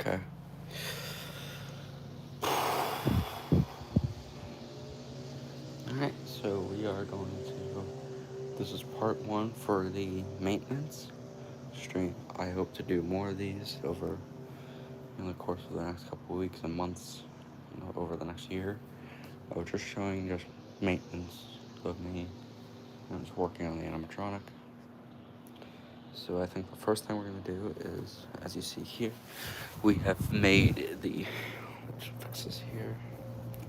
Okay. Alright, so we are going to. This is part one for the maintenance stream. I hope to do more of these over in the course of the next couple of weeks and months, over the next year. I was just showing just maintenance of me and just working on the animatronic. So I think the first thing we're going to do is, as you see here, we have made the. Let's fix this here.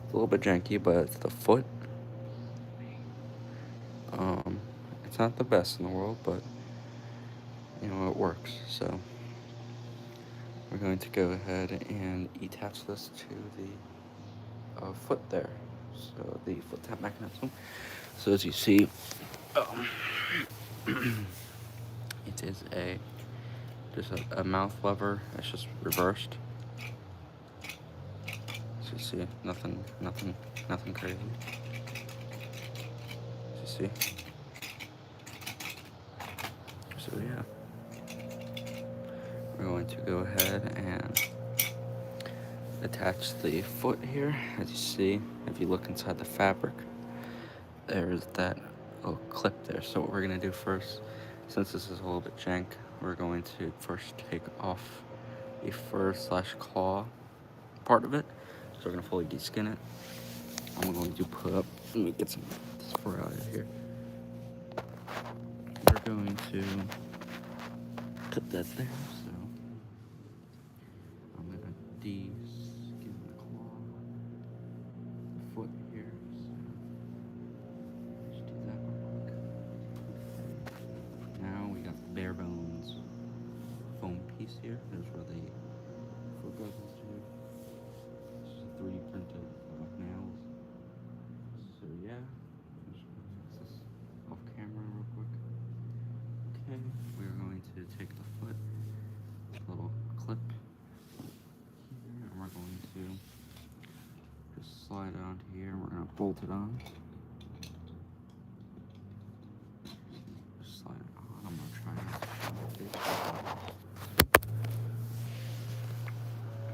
It's a little bit janky, but it's the foot. Um, it's not the best in the world, but it works. So we're going to go ahead and attach this to the foot there. So the foot tap mechanism. So as you see, um, it is just a mouth lever. It's just reversed. So you see, nothing crazy. As you see. So yeah, we're going to go ahead and attach the foot here. As you see, if you look inside the fabric, there's that little clip there. So what we're gonna do first, since this is a little bit jank, we're going to first take off the fur/claw part of it. So we're gonna fully deskin it. I'm going to put up, let me get some fur out of here. We're going to put that there. So I'm gonna deskin the claw, the foot here. So just do that real quick. Now we got the bare bones foam piece here. There's where the foot goes into. This is a 3D printed nails. So yeah, I'm just gonna fix this off camera real quick. Okay, we're going to take the foot, little clip here, and we're going to just slide it onto here. We're gonna bolt it on. Just slide it on. I'm gonna try not to show it.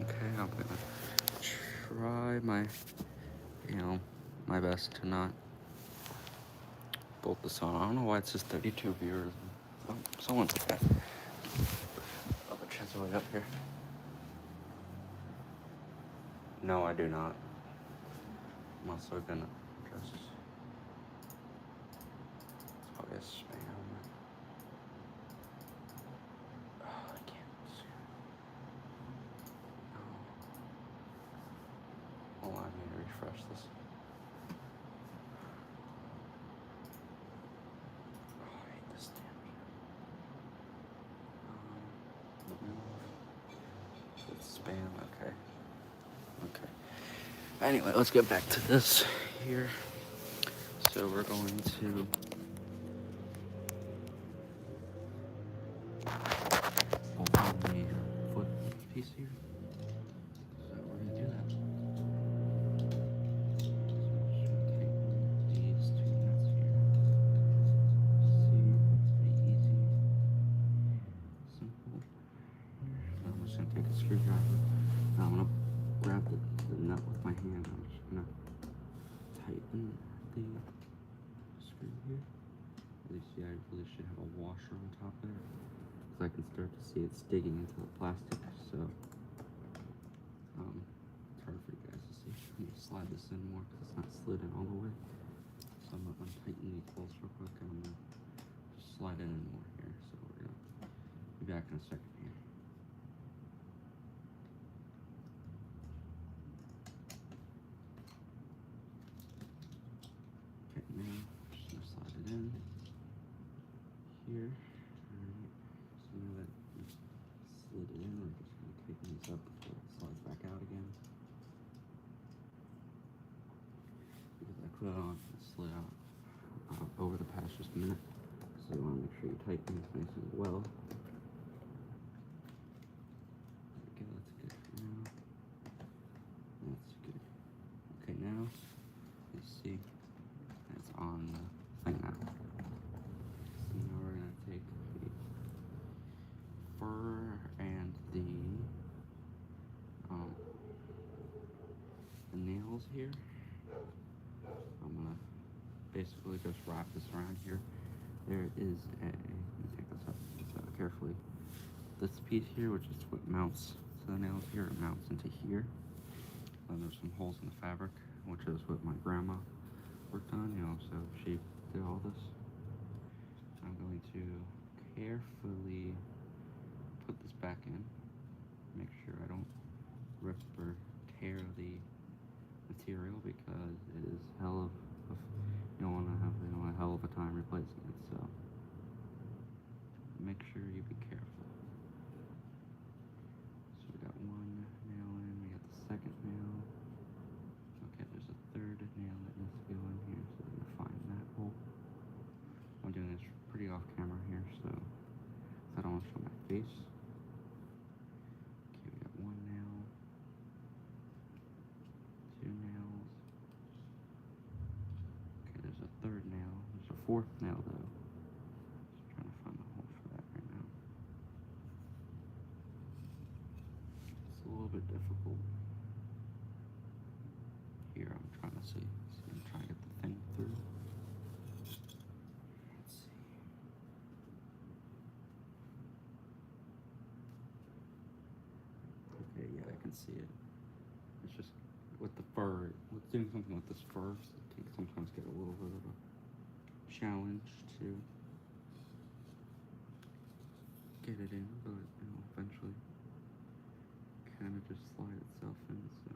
Okay, I'm gonna try my best to not bolt this on. I don't know why it says 32 viewers. Oh, someone's okay. Oh, the chance way up here. No, I do not. I'm also gonna just. It's probably a spam. Oh, I can't see. No. Hold on, I need to refresh this. Oh, I hate this damn shit. It's spam, okay. Okay. Anyway, let's get back to this here. So we're going to open the foot piece here. So we're gonna do that. Take a screwdriver. Now I'm gonna grab the nut with my hand. I'm just gonna tighten the screw here. As you see, I really should have a washer on top there, because I can start to see it's digging into the plastic. So it's hard for you guys to see. I need to slide this in more because it's not slid in all the way. So I'm gonna tighten these bolts real quick, and I'm gonna just slide it in more here. So we're gonna be back in a second here. Now, just gonna slide it in here. Alright, so now that we slid it in, we're just gonna tighten these up before it slides back out again. Because I put it on and slid out over the past just a minute. So you wanna make sure you tighten this nice and well. Okay, that's good for now. That's good. Okay, now, you see, it's on the thing now. So now we're gonna take the fur and the just wrap this around here. There is a, let me take this up carefully. This piece here, which is what mounts to the nails here, it mounts into here. And there's some holes in the fabric, which is what my grandma worked on, you know, so she did all this. I'm going to carefully put this back in, make sure I don't rip or tear the material, because it is hell of you don't want to have a hell of a time replacing it, so make sure you be careful. So we got one nail in, we got the second nail. Okay, there's a third nail that needs to go in here, so we're gonna find that hole. I'm doing this pretty off camera here, so I don't want to show my face. Okay, we got one nail, two nails. Okay, there's a third nail. There's a fourth nail though. Just trying to find the hole for that right now. It's a little bit difficult. Here, I'm trying to see. I'm trying to get the thing through. Let's see. Okay, yeah, I can see it. It's just with the fur, with doing something with this fur, it can sometimes get a little bit of a challenge to get it in, but you know, eventually kind of just slide itself in. So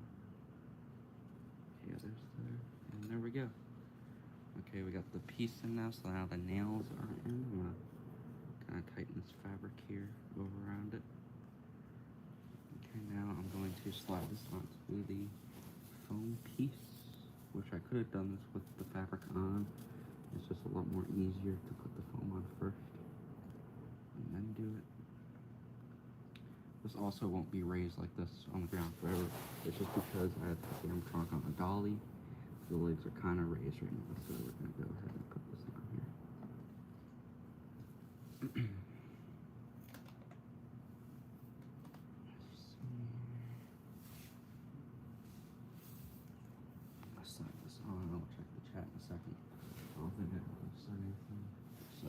yeah, there's there, and there we go. Okay, we got the piece in now, so now the nails are in. I'm gonna kind of tighten this fabric here, go around it. Okay, now I'm going to slide this onto the foam piece, which I could have done this with the fabric on. It's just a lot more easier to put the foam on first and then do it. This also won't be raised like this on the ground forever. It's just because I had the damn trunk on a dolly. The legs are kind of raised right now, so we're gonna go ahead and put this on here. I'll slide this on. I'll check the chat in a second. I don't think I said anything, so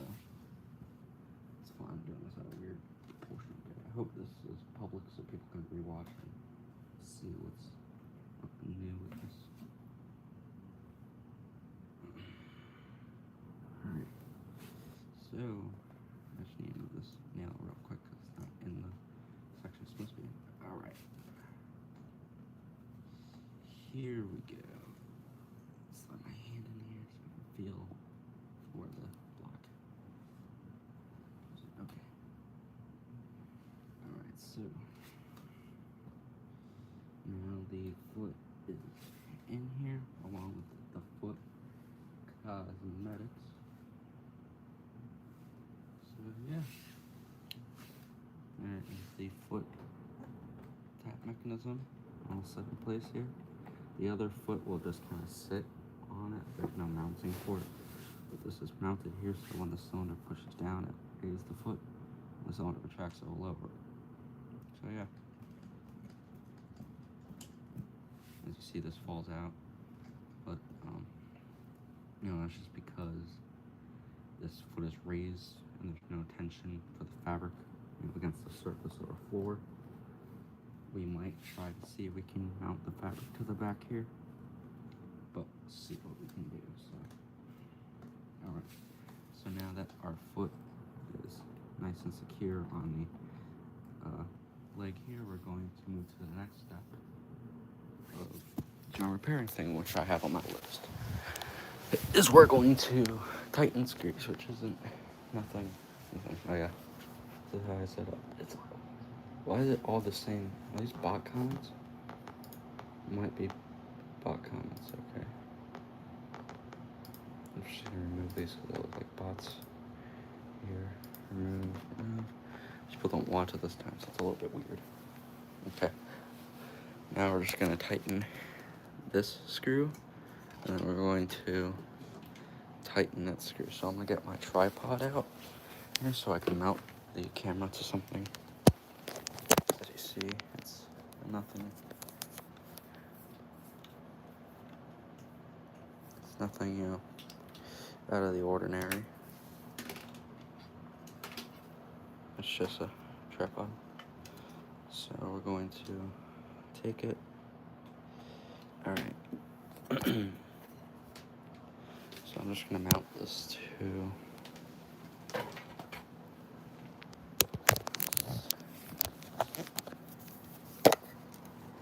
it's fine. I'm doing this at a weird portion of it. I hope this is public so people can rewatch and see what's up and new with this. Alright, so I just need to move this nail real quick because it's not in the section it's supposed to be in. Alright, here we go. Slide my hand in here so I can feel for the block. Okay. Alright, so now the foot is in here along with the foot cosmetics. So yeah, there is the foot tap mechanism all set in place here. The other foot will just kind of sit on it. There's no mounting for it, but this is mounted here, so when the cylinder pushes down, it raises the foot. The cylinder retracts, it will lower it. So yeah, as you see, this falls out, but you know, that's just because this foot is raised and there's no tension for the fabric, you know, against the surface or floor. We might try to see if we can mount the fabric to the back here, but let's see what we can do. So, all right. So now that our foot is nice and secure on the leg here, we're going to move to the next step of the repairing thing, which I have on my list. Is we're going to tighten screws, which isn't nothing. Oh yeah, this is how I set up. It's, why is it all the same? Are these bot comments? Might be bot comments. Okay. I'm just gonna remove these because they look like bots. Here, remove. People don't want it this time, so it's a little bit weird. Okay. Now we're just gonna tighten this screw, and then we're going to tighten that screw. So I'm gonna get my tripod out here so I can mount the camera to something. As you see, it's nothing. It's nothing, you know, out of the ordinary. It's just a tripod. So we're going to take it. Alright. So I'm just going to mount this to...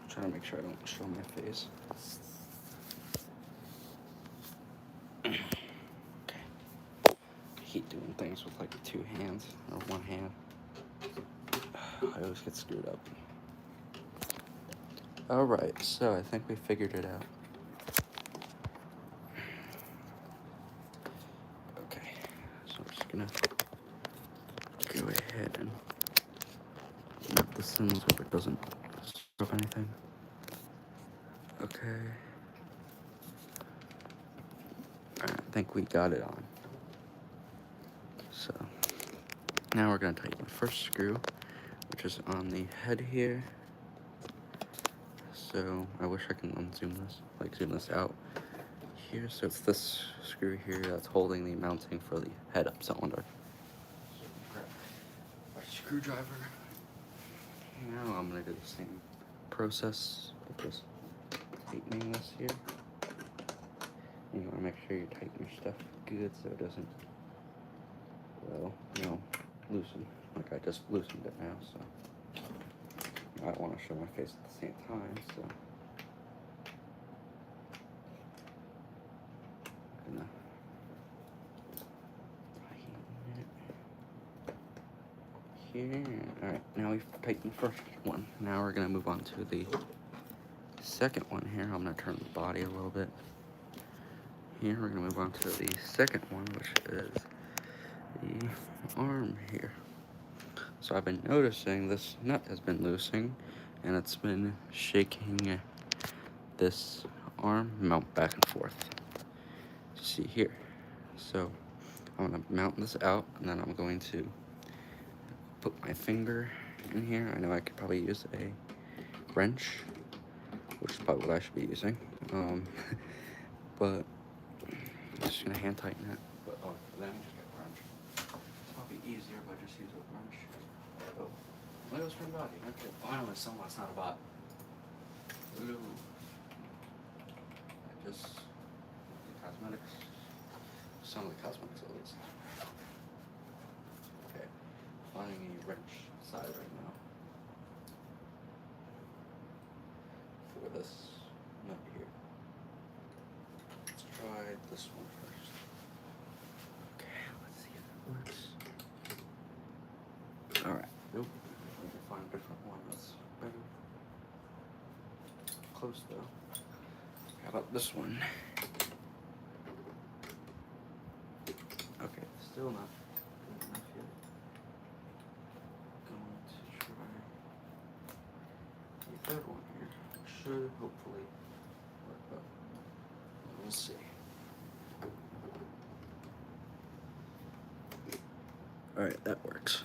Trying to make sure I don't show my face. Okay. I hate doing things with like 2 hands or 1 hand. I always get screwed up. Alright, so I think we figured it out. Okay, so I'm just gonna go ahead and mount this in so it doesn't screw up anything. Okay. Alright, I think we got it on. So now we're gonna tighten the first screw, which is on the head here. So I wish I can unzoom this, like zoom this out here. So it's this screw here that's holding the mounting for the head-up cylinder. So grab my screwdriver. Now I'm gonna do the same process with this, tightening this here. You wanna make sure you tighten your stuff good so it doesn't, well, you know, loosen. Like I just loosened it now, so I don't want to show my face at the same time, so I'm gonna tighten it here. Alright, now we've tightened the first one. Now we're gonna move on to the second one here. I'm gonna turn the body a little bit. Here we're gonna move on to the second one, which is the arm here. So I've been noticing this nut has been loosening and it's been shaking this arm mount back and forth. You see here. So I'm gonna mount this out and then I'm going to put my finger in here. I know I could probably use a wrench, which is probably what I should be using. But I'm just gonna hand tighten it. But then I just get a wrench. It's probably easier if I just use a wrench. Oh, Legos from body. Okay, finally someone's not a bot. Ooh. I just the cosmetics. Some of the cosmetics at least. Okay, finding a wrench side right now for this nut here. Let's try this one first. Okay, let's see if it works. Alright, nope. We can find a different one that's better. Close though. How about this one? Okay, still not good enough yet. Going to try the third one here. Should hopefully work, but we'll see. Alright, that works.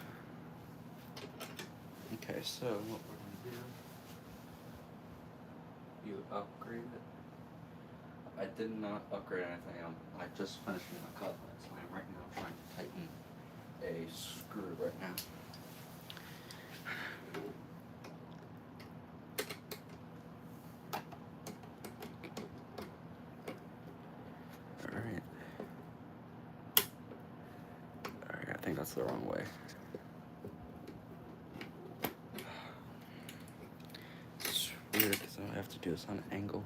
Okay, so what we're gonna do, you upgrade it. I did not upgrade anything. I just finished my cut, so I'm right now trying to tighten a screw right now. Alright. Alright, I think that's the wrong way. It's weird because I have to do this on an angle.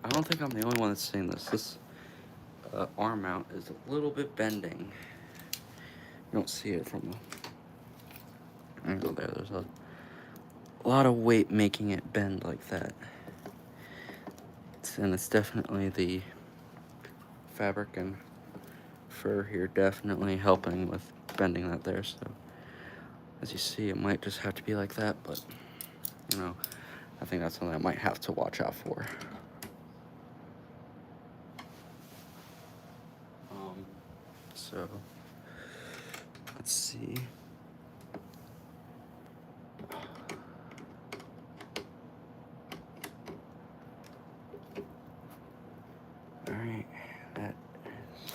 I don't think I'm the only one that's seeing this. This arm mount is a little bit bending. You don't see it from the angle there. There's a lot of weight making it bend like that. And it's definitely the fabric and fur here definitely helping with bending that there. So as you see, it might just have to be like that, but you know, I think that's something I might have to watch out for. So let's see. Alright, that is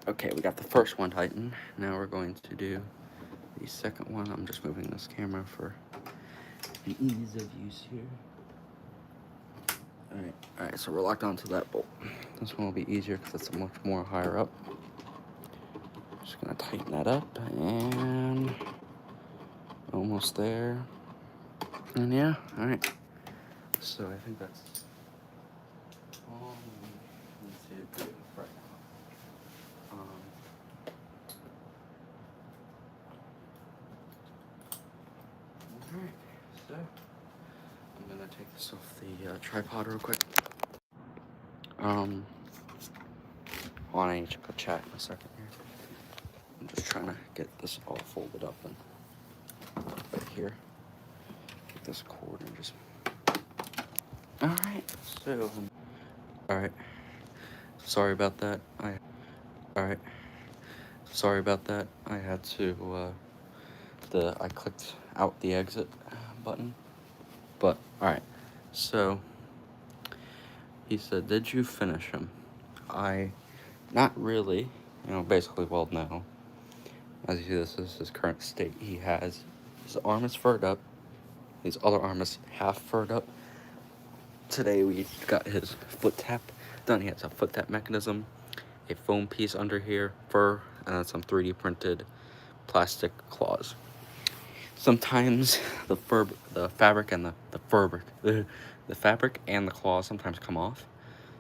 Okay, we got the first one tightened. Now we're going to do the second one. I'm just moving this camera for the ease of use here. Alright, so we're locked onto that bolt. This one will be easier because it's much more higher up. Just gonna tighten that up, and almost there. And yeah, alright. So I think that's all. Let's see it good right now. Alright, so I'm gonna take this off the tripod real quick. Hold on, I need to go chat in a second here. I'm just trying to get this all folded up and right here. Get this cord and just. Alright, so. Alright. Sorry about that. Alright. Sorry about that. I had to, I clicked out the exit button. But, alright. So, he said, did you finish him? Not really. You know, basically, well, no. As you see, this is his current state. He has, his arm is furred up. His other arm is half furred up. Today we got his foot tap done. He has a foot tap mechanism, a foam piece under here, fur, and then some 3D printed plastic claws. Sometimes the fabric and the fabric and the claws sometimes come off,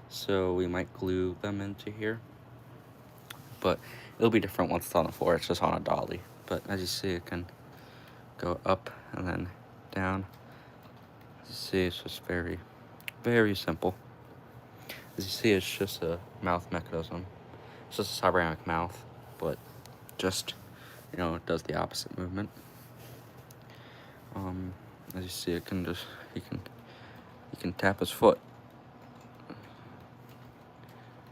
so we might glue them into here. But it'll be different once it's on the floor. It's just on a dolly. But as you see, it can go up and then down. As you see, it's just very, very simple. As you see, it's just a mouth mechanism. It's just a ceramic mouth, but just, you know, it does the opposite movement. As you see, it can just, he can tap his foot.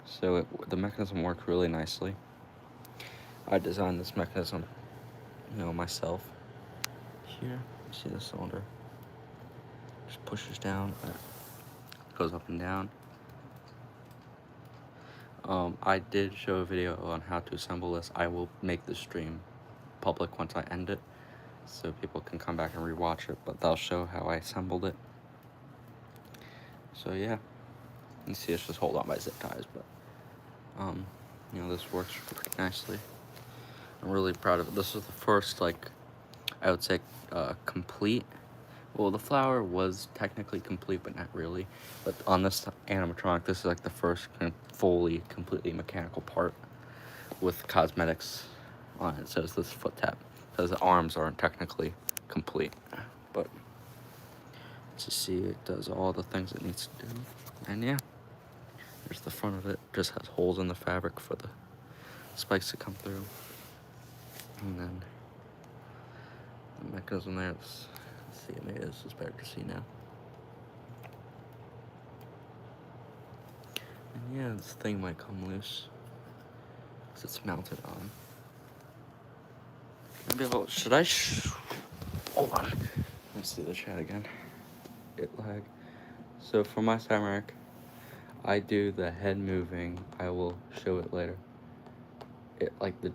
So the mechanism worked really nicely. I designed this mechanism, you know, myself. Here, you see the cylinder. Just pushes down, goes up and down. I did show a video on how to assemble this. I will make the stream public once I end it, so people can come back and rewatch it, but that'll show how I assembled it. So yeah, you see it's just hold on by zip ties, but you know, this works pretty nicely. I'm really proud of it. This is the first, like, I would say, complete. Well, the flower was technically complete, but not really. But on this animatronic, this is like the first kind of fully, completely mechanical part with cosmetics on it. It says this foot tap, because the arms aren't technically complete. But as you see, it does all the things it needs to do. And yeah, there's the front of it. Just has holes in the fabric for the spikes to come through. And then the mechanism there. Let's see, maybe this is better to see now. And yeah, this thing might come loose because it's mounted on. Maybe should I? Hold on. Let's see the chat again. It lag. So for my Cyberark, I do the head moving. I will show it later. It like the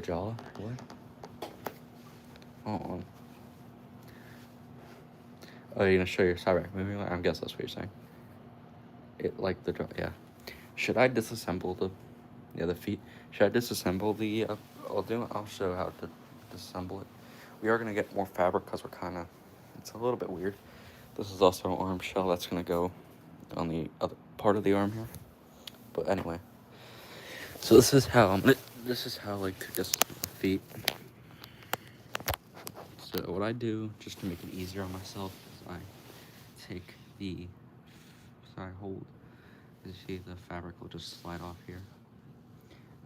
jaw. What? Hold on. Oh, you're gonna show your Cyberark moving? I guess that's what you're saying. It like the jaw. Yeah. Should I disassemble the other feet? Should I disassemble the? I'll show how to disassemble it. We are gonna get more fabric because we're kind of. It's a little bit weird. This is also an arm shell that's gonna go on the other part of the arm here. But anyway, so this is how like to disassemble the feet. So what I do just to make it easier on myself is I take the hold. As you see, the fabric will just slide off here.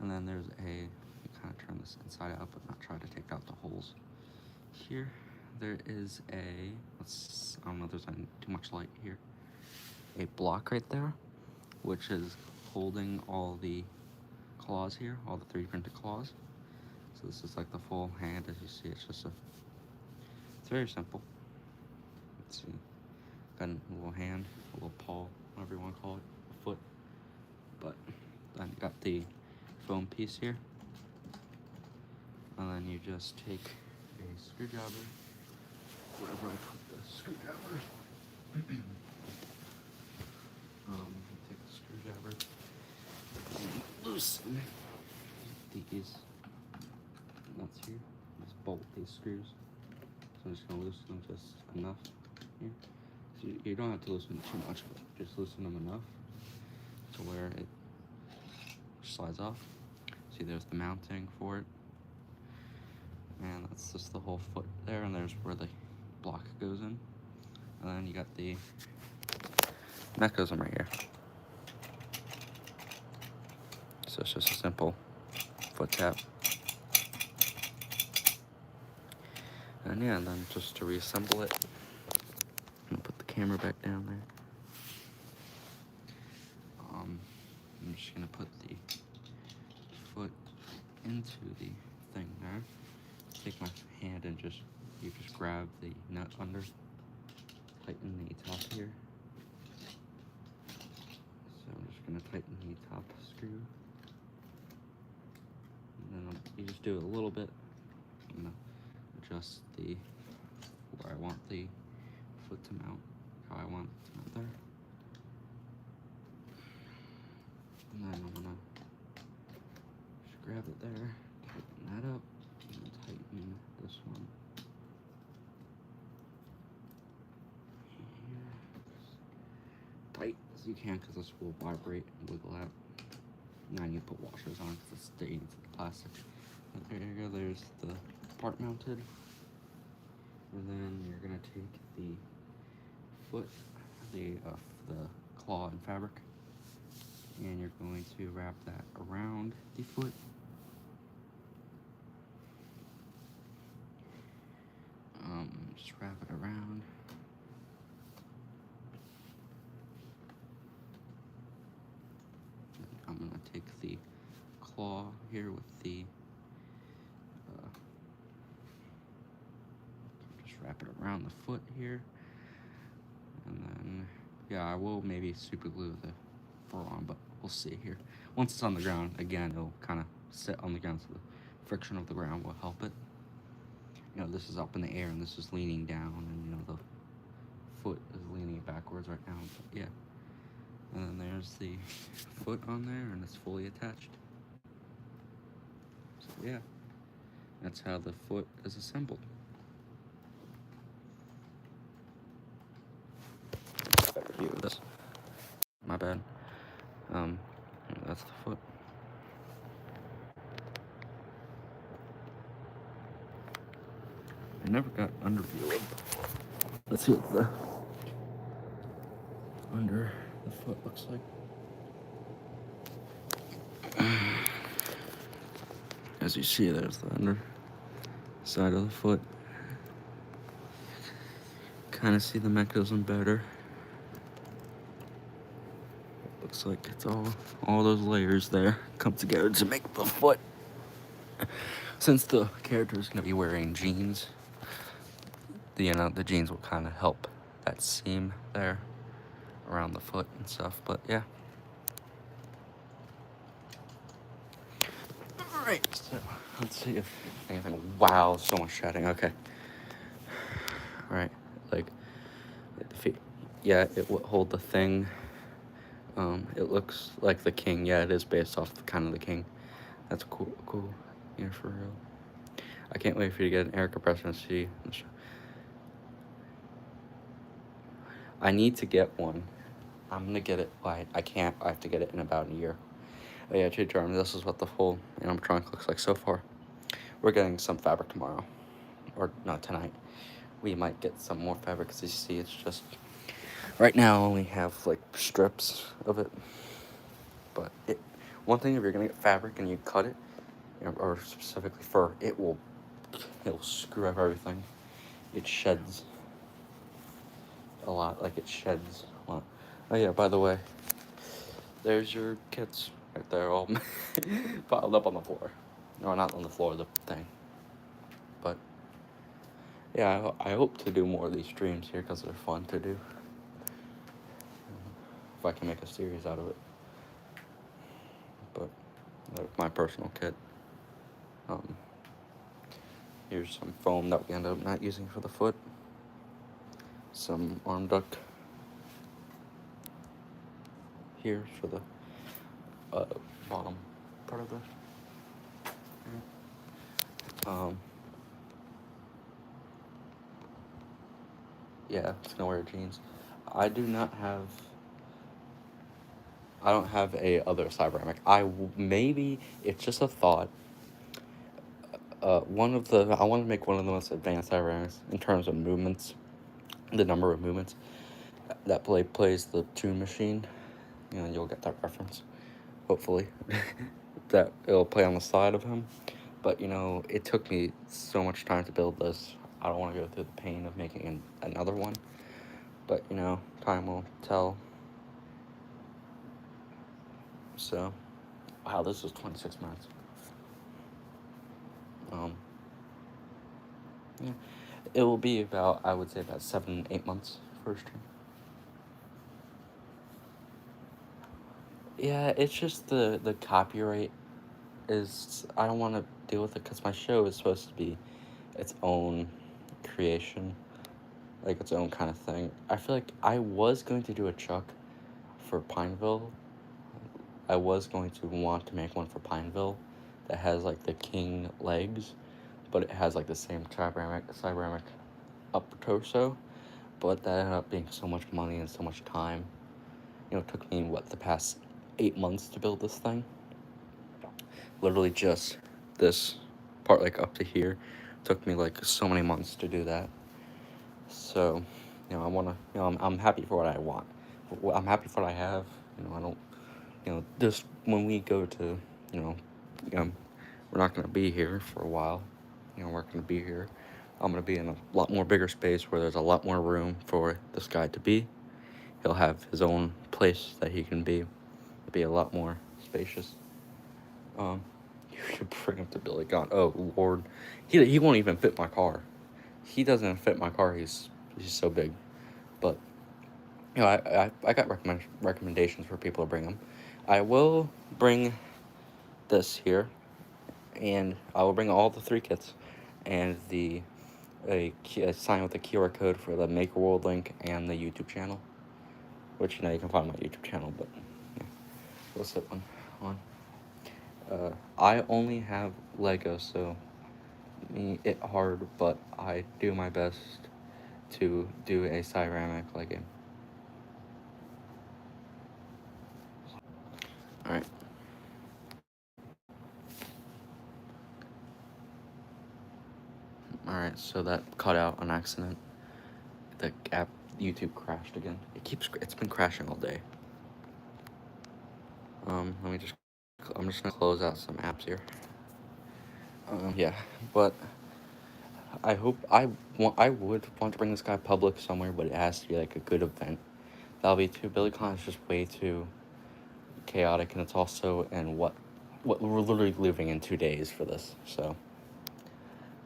And then there's you kind of turn this inside out, but not try to take out the holes. Here, there is I don't know if there's too much light here. A block right there, which is holding all the claws here, all the 3D printed claws. So this is like the full hand, as you see. It's very simple. Let's see. Got a little hand, a little paw, whatever you want to call it, a foot. But then you got the foam piece here. And then you just take a screwdriver, wherever I put the screwdriver. Take the screwdriver and loosen these nuts here. Just bolt these screws. So I'm just gonna loosen them just enough here. So you don't have to loosen them too much, but just loosen them enough to where it slides off. See, there's the mounting for it. And that's just the whole foot there, and there's where the block goes in. And then you got the mechanism right here. So it's just a simple foot tap. And yeah, and then just to reassemble it, I'm gonna put the camera back down there. I'm just gonna put the foot into the thing there. Take my hand and you just grab the nut under, tighten the top here. So I'm just gonna tighten the top screw. And then you just do it a little bit. I'm gonna adjust where I want the foot to mount, how I want it to mount there. And then I'm gonna just grab it there, tighten that up, and tighten this one. Tight as you can, because this will vibrate and wiggle out. Now you put washers on because it stains the plastic. But there you go, there's the part mounted. And then you're gonna take the foot, the claw and fabric, and you're going to wrap that around the foot. Just wrap it around. I'm gonna take the claw here with the just wrap it around the foot here, and then yeah, I will maybe super glue the fur on, but we'll see here. Once it's on the ground, again, it'll kind of sit on the ground, so the friction of the ground will help it. You know, this is up in the air and this is leaning down, and you know the foot is leaning backwards right now. But yeah, and then there's the foot on there, and it's fully attached. So yeah, that's how the foot is assembled. Better view of this. My bad. That's the foot. I never got under view of. Let's see what the under the foot looks like. As you see, there's the under side of the foot. Kind of see the mechanism better. Looks like it's all those layers there come together to make the foot. Since the character is gonna be wearing jeans, the jeans will kind of help that seam there around the foot and stuff. But yeah. All right. So let's see if anything. Wow, so much chatting. Okay. All right. Like the feet. Yeah, it will hold the thing. It looks like the king. Yeah, it is based off kind of the king. That's cool. Yeah, for real. I can't wait for you to get an air compressor and see. I need to get one. I'm gonna get it. I can't. I have to get it in about a year. Oh yeah, J-Charm, this is what the full animatronic looks like so far. We're getting some fabric tomorrow. Or not tonight. We might get some more fabric, because you see it's just... Right now I only have like strips of it. But one thing, if you're gonna get fabric and you cut it, or specifically fur, it'll screw up everything. It sheds a lot. Like, it sheds a lot. Oh yeah, by the way, there's your kits right there, all piled up on the floor. No, not on the floor, the thing. But yeah, I hope to do more of these streams here because they're fun to do. If I can make a series out of it. But my personal kit. Here's some foam that we ended up not using for the foot. Some arm duct here for the bottom part of the. Yeah, it's gonna wear jeans. I don't have a other Cyberamic. Maybe it's just a thought. I want to make one of the most advanced Cyberamics in terms of movements, the number of movements that plays the tune machine. You know, you'll get that reference, hopefully. That it'll play on the side of him. But, you know, it took me so much time to build this. I don't want to go through the pain of making another one. But, you know, time will tell. So, wow, this was 26 minutes. Yeah. It will be about, I would say, about 7-8 months for a stream. Yeah, it's just the copyright is, I don't want to deal with it because my show is supposed to be its own creation, like its own kind of thing. I feel like I was going to do a Chuck for Pineville. I was going to want to make one for Pineville that has like the king legs, but it has like the same cyberamic upper torso. But that ended up being so much money and so much time. You know, it took me the past 8 months to build this thing. Literally just this part, like up to here, took me like so many months to do that. So, you know, I want to, you know, I'm happy for what I want. I'm happy for what I have. You know, I don't, you know, just when we go to, you know, we're not going to be here for a while. You know, we're going to be here. I'm going to be in a lot more bigger space where there's a lot more room for this guy to be. He'll have his own place that he can be. It'll be a lot more spacious. You should bring him to Billy Gunn. Oh, Lord. He won't even fit my car. He doesn't fit my car. He's so big. But, you know, I got recommendations for people to bring him. I will bring this here, and I will bring all the 3 kits, and a sign with the QR code for the Maker World link and the YouTube channel, which, you know, you can find on my YouTube channel, but yeah, we'll sit one on. I only have Lego, so it hard, but I do my best to do a Cyberamic Lego. Alright. Alright, so that cut out on accident. The app YouTube crashed again. It's been crashing all day. I'm just gonna close out some apps here. Yeah, but I would want to bring this guy public somewhere, but it has to be like a good event. That'll be too. BillyCon is just way too chaotic, and it's also what we're literally living in 2 days for this. So,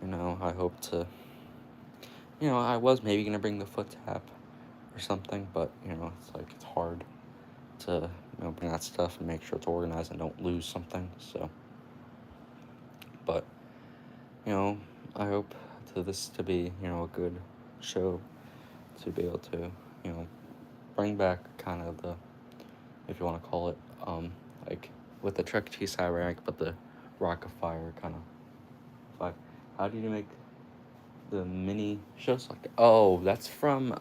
you know, I hope to. You know, I was maybe gonna bring the foot tap or something, but you know, it's hard to, you know, bring that stuff and make sure it's organized and don't lose something. So, but you know, I hope this to be, you know, a good show, to be able to, you know, bring back kind of the, if you want to call it, like with the Chuck E. Cheese Cyberamic, but the Rock of Fire kind of vibe. How do you make the mini show selector? Oh, that's from,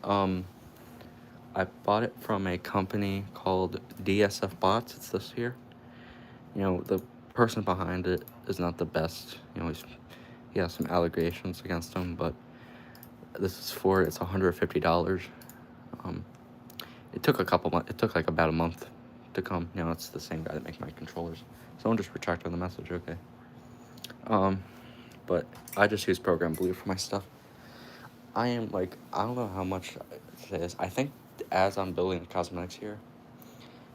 I bought it from a company called DSF Bots. It's this here. You know, the person behind it is not the best. You know, he has some allegations against him, but this is for, it's $150. It took it took like about a month to come. You know, it's the same guy that makes my controllers. Someone just retracted the message, okay. But I just use Program Blue for my stuff. I don't know how much it is. I think as I'm building the cosmetics here,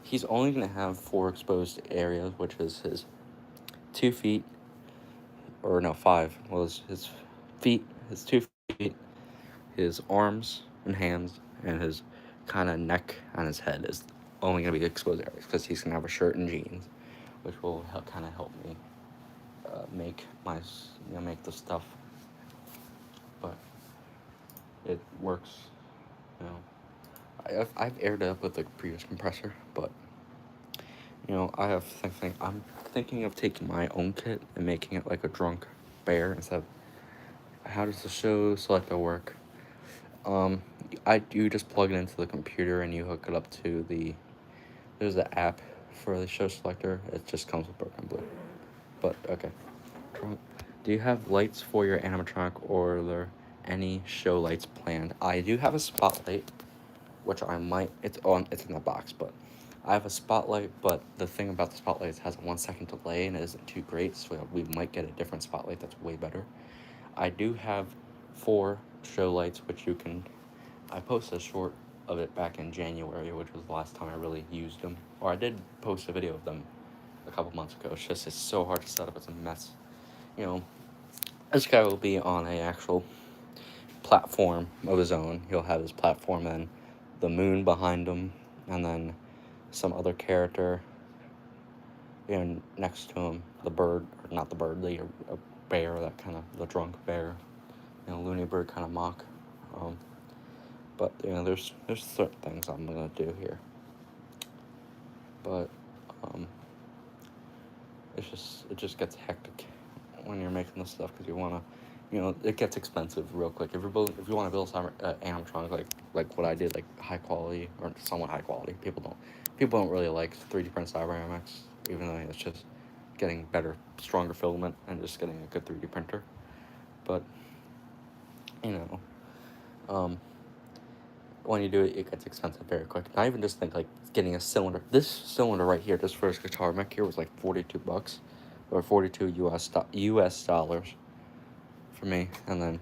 he's only going to have 4 exposed areas, which is his 2 feet, or no, 5. Well, his feet, his 2 feet, his arms and hands, and his kind of neck and his head is only going to be exposed areas, because he's going to have a shirt and jeans which will kind of help me make make the stuff. But it works. You know, I've aired it up with the previous compressor, but I'm thinking of taking my own kit and making it like a drunk bear instead of. How does the show selector work? You just plug it into the computer and you hook it up to there's the app for the show selector. It just comes with Broken Blue. But okay. Do you have lights for your animatronic, or are there any show lights planned? I do have a spotlight, which I might. It's in the box, but I have a spotlight. But the thing about the spotlight is it has a 1 second delay and it isn't too great, so we might get a different spotlight that's way better. I do have 4 show lights, which you can. I posted a short of it back in January, which was the last time I really used them. Or I did post a video of them a couple months ago. It's so hard to set up. It's a mess. This guy will be on a actual platform of his own. He'll have his platform and the moon behind him, and then some other character next to him, the bird, or not the bird, a bear, that kind of, the drunk bear, Looney Bird kind of mock. But there's certain things I'm gonna do here. But it just gets hectic when you're making this stuff, because you wanna, it gets expensive real quick. If you want to build some animatronic like what I did, like high quality or somewhat high quality, people don't really like 3D print CyberMX, even though it's just getting better, stronger filament and just getting a good 3D printer. But when you do it, it gets expensive very quick. And I even just think like getting a cylinder. This cylinder right here, this first guitar mech here, was like $42, or 42 US dollars for me. And then,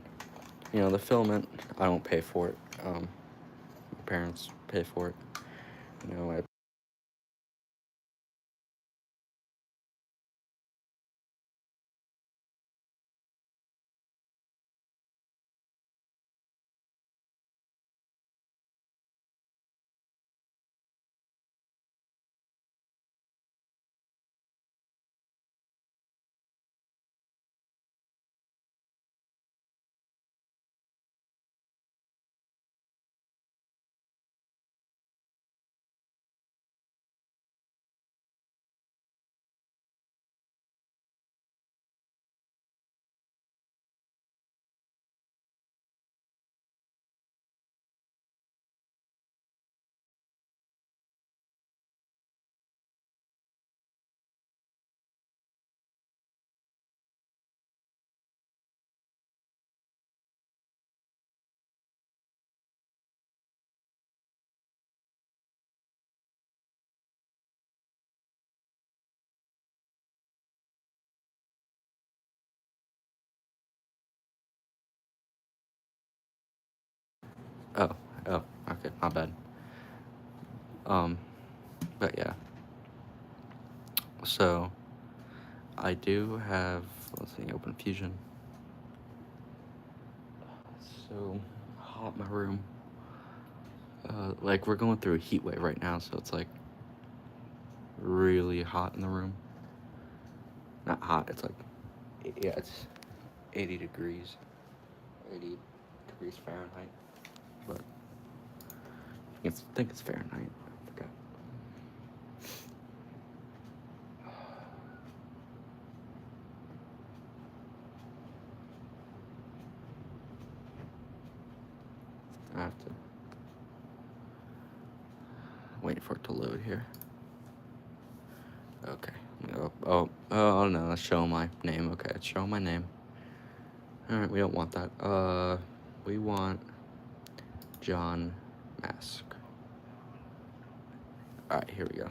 the filament, I don't pay for it. My parents pay for it. Oh, okay, my bad. But yeah. So, I do have, let's see, Open Fusion. It's so hot in my room. Like, we're going through a heat wave right now, so it's like really hot in the room. Not hot, it's like, yeah, it's 80 degrees. 80 degrees Fahrenheit. But I think it's Fahrenheit. I forgot. I have to wait for it to load here. Okay. Oh no, it's showing my name. Okay, it's showing my name. Alright, we don't want that. We want John Mask. Alright, here we go.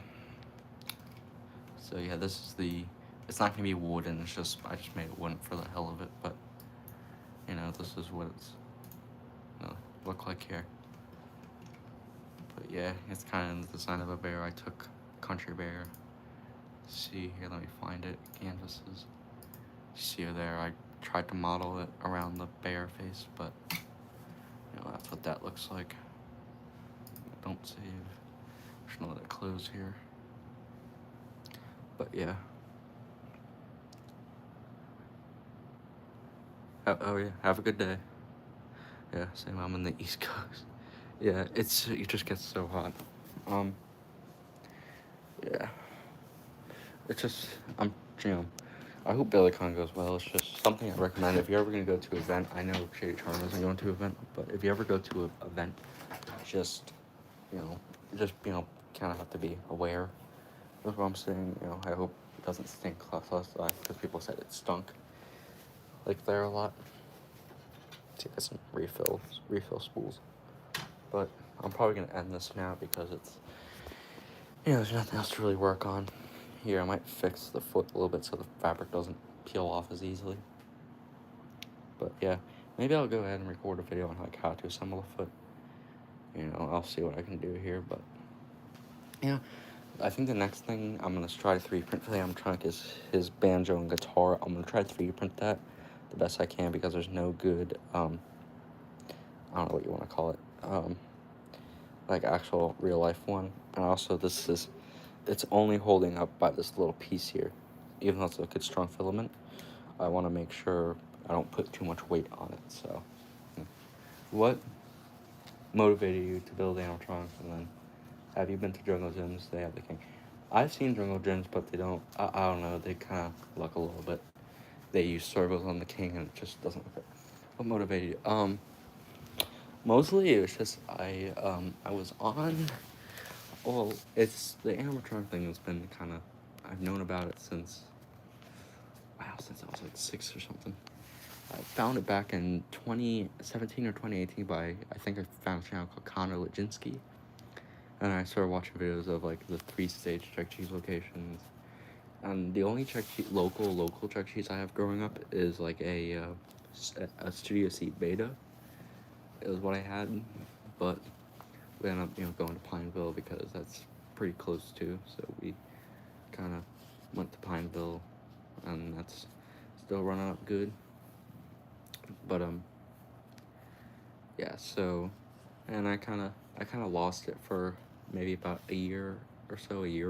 So yeah, this is it's not gonna be wooden, I just made it wooden for the hell of it, but this is what it's gonna look like here. But yeah, it's kind of the design of a bear. I took Country Bear. See here, let me find it. Canvases. See her there. I tried to model it around the bear face, but that's what that looks like. Don't save. Just gonna let it close here. But yeah. Oh yeah, have a good day. Yeah, same. I'm on the East Coast. Yeah, it just gets so hot. Um, yeah, it's just you know, I hope BillyCon goes well. It's just something I recommend if you're ever gonna go to an event. I know Shady Charm isn't going to an event, but if you ever go to an event, just you know, kind of have to be aware. That's what I'm saying. I hope it doesn't stink last time because people said it stunk like there a lot. Let's get some refill spools. But I'm probably gonna end this now because it's there's nothing else to really work on. Here, I might fix the foot a little bit so the fabric doesn't peel off as easily. But yeah, maybe I'll go ahead and record a video on how to assemble a foot. I'll see what I can do here. But yeah, I think the next thing I'm gonna try to 3D print for the Animatronic is his banjo and guitar. I'm gonna try to 3D print that the best I can because there's no good I don't know what you want to call it, like actual real life one. And also it's only holding up by this little piece here, even though it's a good strong filament. I want to make sure I don't put too much weight on it. So, what motivated you to build animatronics? And then, have you been to Jungle Gyms? They have the king. I've seen Jungle Gyms, but they don't. I don't know. They kind of look a little bit. They use servos on the king, and it just doesn't look. What motivated you? Mostly it was just I was on. Well, it's the animatronic thing has been kind of. I've known about it since I was like 6 or something. I found it back in 2017 or 2018 by, I think I found a channel called Connor Leginski. And I started watching videos of like the 3-stage Chuck Cheese locations. And the only local Chuck Cheese I have growing up is like a Studio Seat Beta. It was what I had, but we ended up going to Pineville because that's pretty close too. So we kind of went to Pineville, and that's still running up good. But yeah. So, and I kind of lost it for maybe about a year or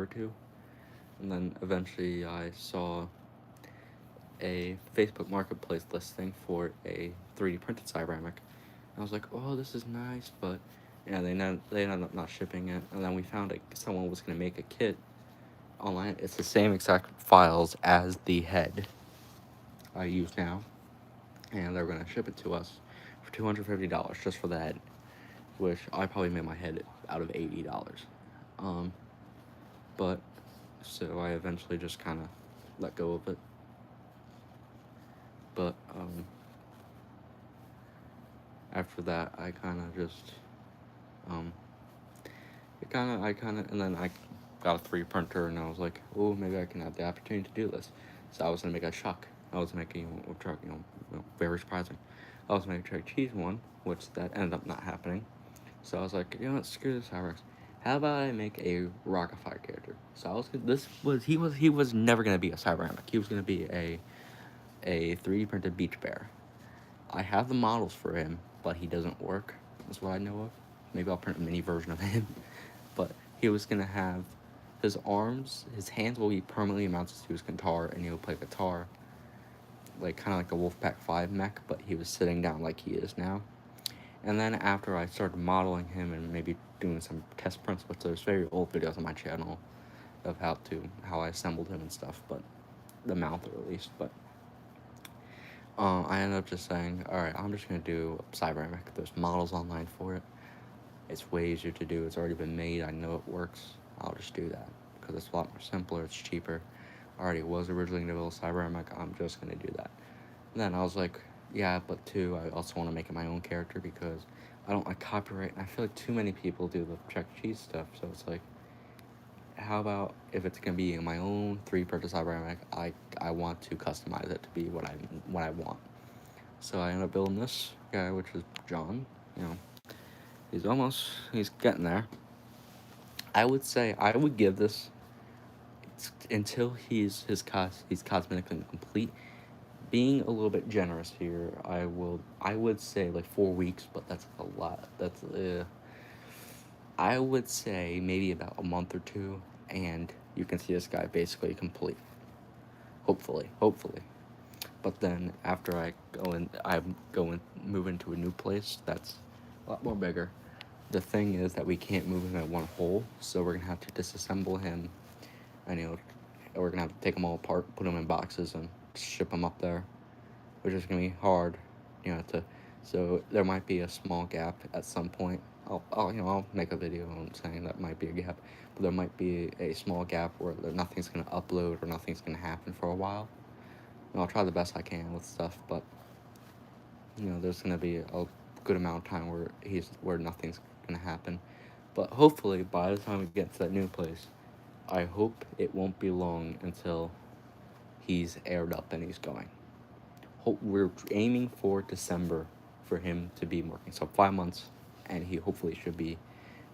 two, and then eventually I saw a Facebook Marketplace listing for a 3D printed Cyberamic. I was like, oh, this is nice, but yeah, they ended up not shipping it, and then we found someone was gonna make a kit online. It's the same exact files as the head I use now, and they're gonna ship it to us for $250 just for the head, which I probably made my head out of $80. But so I eventually just kind of let go of it. But after that, I kind of just and then I got a 3D printer, and I was like, oh, maybe I can have the opportunity to do this. So I was gonna make a Chuck. I was making a truck, very surprising. I was making a Chuck Cheese one, which that ended up not happening. So I was like, what, screw this Cyberx. How about I make a Rockafire character? So he was never gonna be a Cyberamic. He was gonna be a 3D printed beach bear. I have the models for him, but he doesn't work. That's what I know of. Maybe I'll print a mini version of him. But he was gonna have his arms, his hands will be permanently mounted to his guitar, and he'll play guitar, like kind of like a Wolfpack 5 mech, but he was sitting down like he is now. And then after I started modeling him and maybe doing some test prints, which there's very old videos on my channel of how I assembled him and stuff, but the mount at least. But I ended up just saying, all right, I'm just gonna do Cyberamic. There's models online for it. It's way easier to do. It's already been made. I know it works. I'll just do that because it's a lot more simpler. It's cheaper. I already was originally gonna build Cyberamic. I'm just gonna do that. And then I was like, yeah, but too, I also want to make it my own character because I don't like copyright. And I feel like too many people do the Chuck Cheese stuff. So it's like, how about if it's gonna be my own 3D printed Cyberamic? I want to customize it to be what I want. So I ended up building this guy, which is John. He's getting there. I would say I would give this until he's cosmetically complete. Being a little bit generous here, I would say like 4 weeks, but that's a lot. I would say maybe about a month or two, and you can see this guy basically complete. Hopefully. But then after I go and move into a new place that's a lot more bigger. The thing is that we can't move him at one hole, so we're gonna have to disassemble him, and we're gonna have to take them all apart, put them in boxes, and ship them up there, which is gonna be hard, So there might be a small gap at some point. I'll make a video saying that might be a gap, but there might be a small gap where nothing's gonna upload or nothing's gonna happen for a while. I'll try the best I can with stuff, but there's gonna be a good amount of time where nothing's gonna happen. But hopefully, by the time we get to that new place, I hope it won't be long until he's aired up and he's going. We're aiming for December for him to be working, so 5 months, and he hopefully should be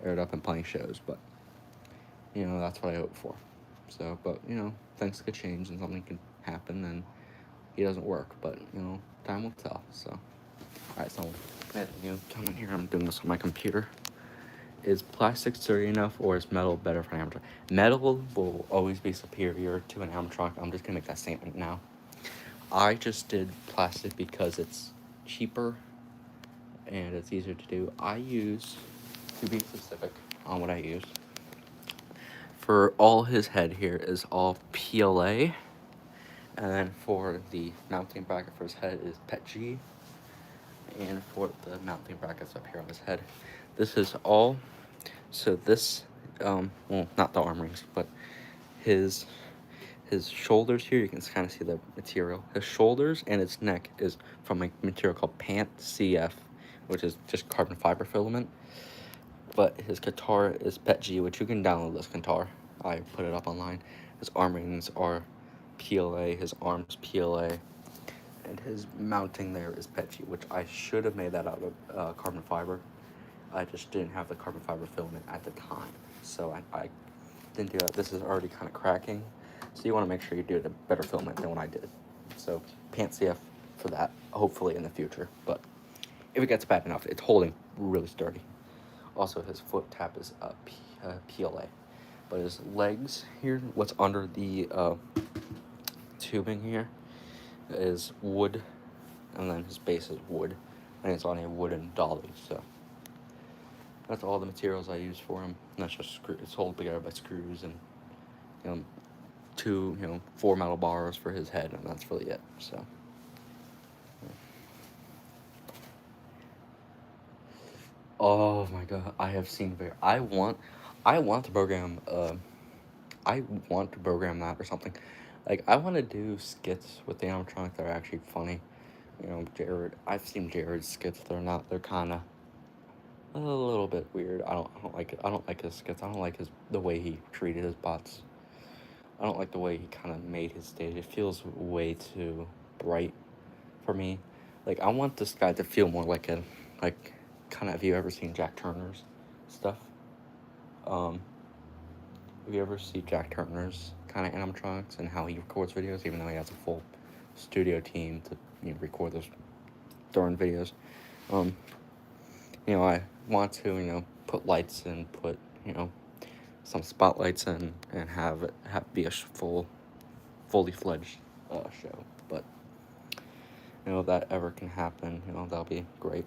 aired up and playing shows. But that's what I hope for. So, but things could change and something could happen and he doesn't work. But time will tell. So, alright, so come in here. I'm doing this on my computer. Is plastic sturdy enough, or is metal better for an animatronic? Metal will always be superior to an animatronic. I'm just gonna make that statement now. I just did plastic because it's cheaper and it's easier to do. To be specific on what I use, for all his head here is all PLA, and then for the mounting bracket for his head is PETG, and for the mounting brackets up here on his head, this is all. So this, well, not the arm rings, but his shoulders here, you can kind of see the material. His shoulders and his neck is from a material called PANT CF, which is just carbon fiber filament. But his guitar is PETG, which you can download this guitar. I put it up online. His arm rings are PLA, his arms PLA, and his mounting there is PETG, which I should have made that out of carbon fiber. I just didn't have the carbon fiber filament at the time, so I didn't do that. This is already kind of cracking, so you want to make sure you do the better filament than what I did. So PANT CF for that, hopefully in the future. But if it gets bad enough, it's holding really sturdy. Also, his foot tap is PLA, but his legs here, what's under the tubing here, is wood, and then his base is wood, and it's on a wooden dolly. So that's all the materials I use for him. And that's just it's held together by screws and 4 metal bars for his head, and that's really it. So. Oh my god, I have seen I want to program that or something. Like, I want to do skits with the animatronic that are actually funny. I've seen Jared's skits. They're kind of a little bit weird. I don't like it. I don't like his skits. I don't like the way he treated his bots. I don't like the way he kind of made his stage. It feels way too bright for me. Like, I want this guy to feel more like kind of, have you ever seen Jack Turner's stuff? Have you ever seen Jack Turner's kind of animatronics and how he records videos, even though he has a full studio team to record those darn videos? I want to put lights and put some spotlights in and have it be a fully fledged show. But if that ever can happen, that'll be great.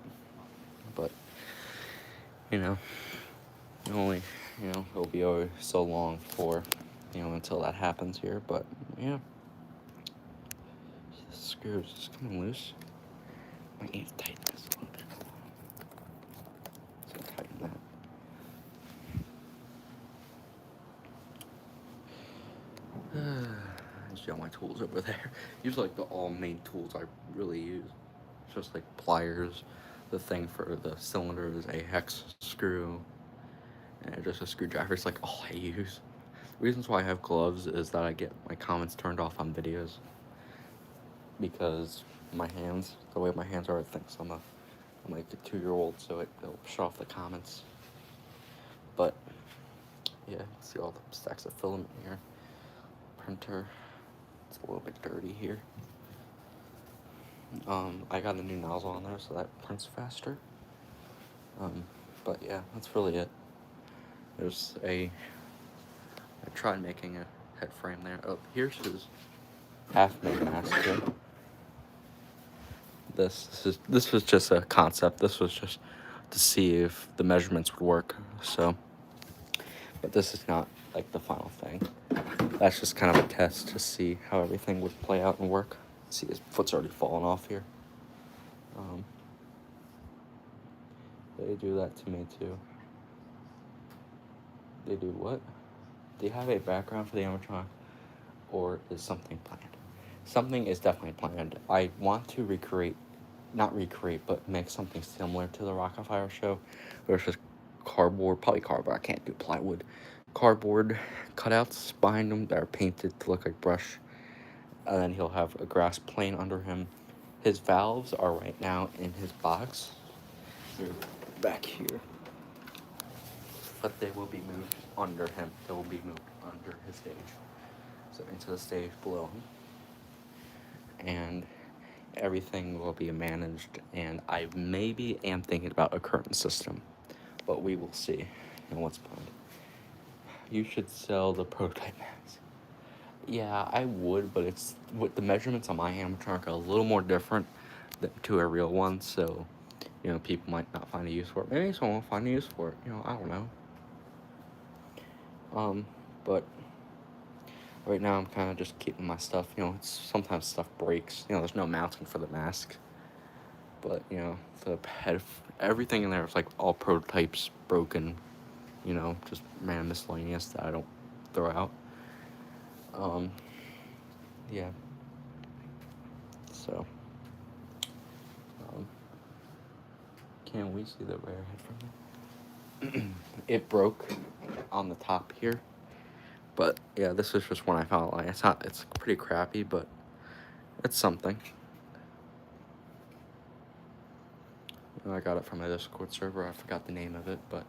But only it'll be always so long for until that happens here. But yeah, the screws is coming loose. I need to tighten this a little bit. So tighten that. I see all my tools over there. These are like all main tools I really use. It's just like pliers, the thing for the cylinders, a hex screw, and just a screwdriver. It's like all I use. Reasons why I have gloves is that I get my comments turned off on videos, because the way my hands are, it thinks I'm like a 2-year-old, so it'll shut off the comments. But yeah, see all the stacks of filament here. Printer, it's a little bit dirty here. I got a new nozzle on there, so that prints faster. But yeah, that's really it. There's a tried making a head frame there. Oh, here's his half-made mask here. This was just a concept. This was just to see if the measurements would work. So, but this is not like the final thing. That's just kind of a test to see how everything would play out and work. See, his foot's already fallen off here. They do that to me too. They do what? Do you have a background for the animatronic, or is something planned? Something is definitely planned. I want to not recreate, but make something similar to the Rocket Fire show, where it's just cardboard, probably cardboard, I can't do plywood, cardboard cutouts behind him that are painted to look like brush, and then he'll have a grass plane under him. His valves are right now in his box. They're back here. But they will be moved under him. They will be moved under his stage. So into the stage below him. And everything will be managed. And I maybe am thinking about a curtain system. But we will see what's planned. You should sell the prototype mask. Yeah, I would, but it's with the measurements on my animatronic are a little more different to a real one, so people might not find a use for it. Maybe someone will find a use for it. I don't know. But right now I'm kind of just keeping my stuff. Sometimes stuff breaks. There's no mounting for the mask. But the head, everything in there is like all prototypes, broken. Just random miscellaneous that I don't throw out. Yeah. So, can we see the rear head from there? It broke on the top here. But yeah, this is just one I found online. It's pretty crappy, but it's something. I got it from a Discord server. I forgot the name of it, but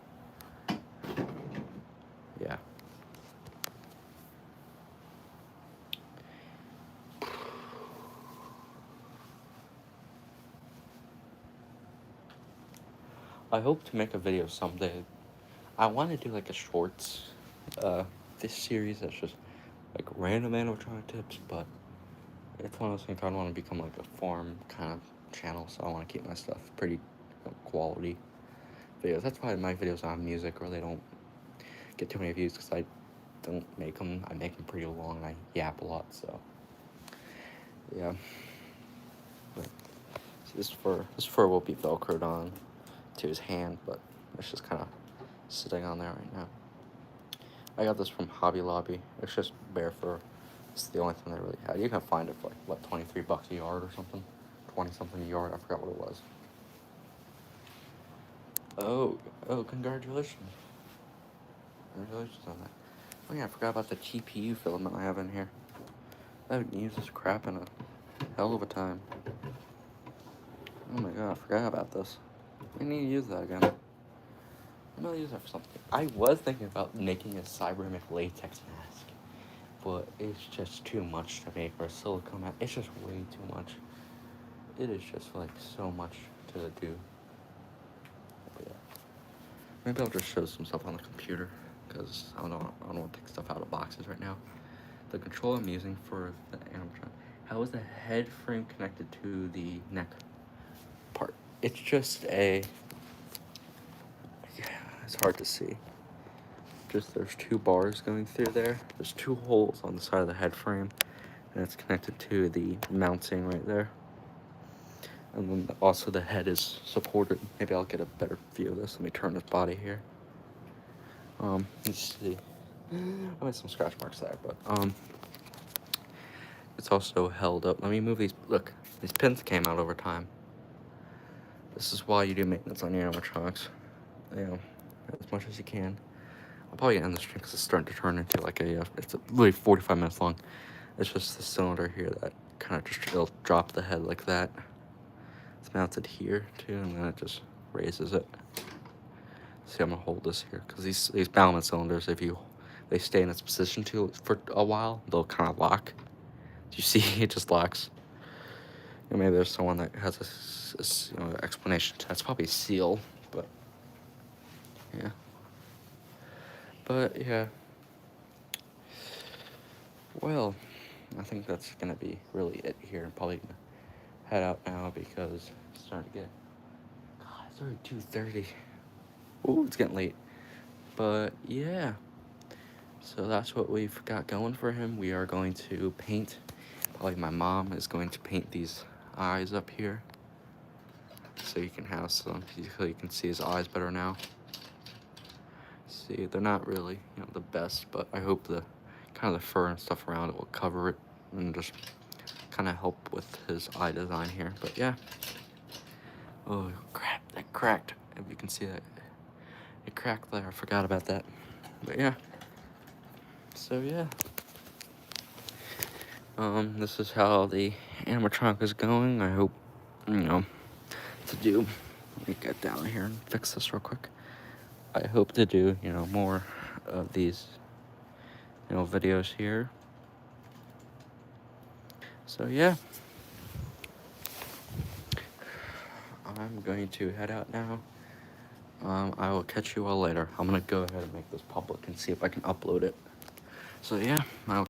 yeah. I hope to make a video someday. I want to do like a shorts, this series that's just like random animatronic tips, but it's one of those things I don't want to become like a farm kind of channel, so I want to keep my stuff pretty quality videos. That's why my videos on music or they don't get too many views, because I don't make them. I make them pretty long and I yap a lot, so yeah. But this fur will be velcroed on to his hand, but it's just kind of sitting on there right now. I got this from Hobby Lobby. It's just bare fur. It's the only thing they really had. You can find it for like, what, $23 a yard or something? 20 something a yard, I forgot what it was. Oh, congratulations. Congratulations on that. Oh yeah, I forgot about the GPU filament I have in here. I haven't used this crap in a hell of a time. Oh my god, I forgot about this. I need to use that again. I'm gonna use that for something. I was thinking about making a Cybermic latex mask, but it's just too much to make for a silicone mask. It's just way too much. It is just like so much to do. But yeah. Maybe I'll just show some stuff on the computer, because I don't want to take stuff out of boxes right now. The control I'm using for the animatronic. How is the head frame connected to the neck part? It's just it's hard to see. There's two bars going through there. There's two holes on the side of the head frame, and it's connected to the mounting right there. And then also the head is supported. Maybe I'll get a better view of this. Let me turn this body here. Let's see. I made some scratch marks there, but it's also held up. Let me move these. Look, these pins came out over time. This is why you do maintenance on your animatronics. As much as you can. I'll probably end the stream because it's starting to turn into like it's really 45 minutes long. It's just the cylinder here that kind of it'll drop the head like that. It's mounted here too, and then it just raises it. See, I'm gonna hold this here because these Baumann cylinders, if they stay in its position for a while, they'll kind of lock. Do you see? It just locks. Maybe there's someone that has a explanation. That's probably seal, but yeah. But yeah, Well, I think that's gonna be really it here. I'm probably gonna head out now because it's starting to get. God, it's already 2:30. Ooh, it's getting late. But yeah, so that's what we've got going for him. We are going to paint. Probably my mom is going to paint these eyes up here, so you can have some. So you can see his eyes better now. See, they're not really, the best, but I hope the kind of the fur and stuff around it will cover it and just kind of help with his eye design here. But yeah. Oh crap, that cracked. If you can see that, it cracked there. I forgot about that. But yeah. So yeah. This is how the animatronic is going. I hope, to do. Let me get down here and fix this real quick. I hope to do, more of these, videos here. So yeah. I'm going to head out now. I will catch you all later. I'm gonna go ahead and make this public and see if I can upload it. So yeah, I'll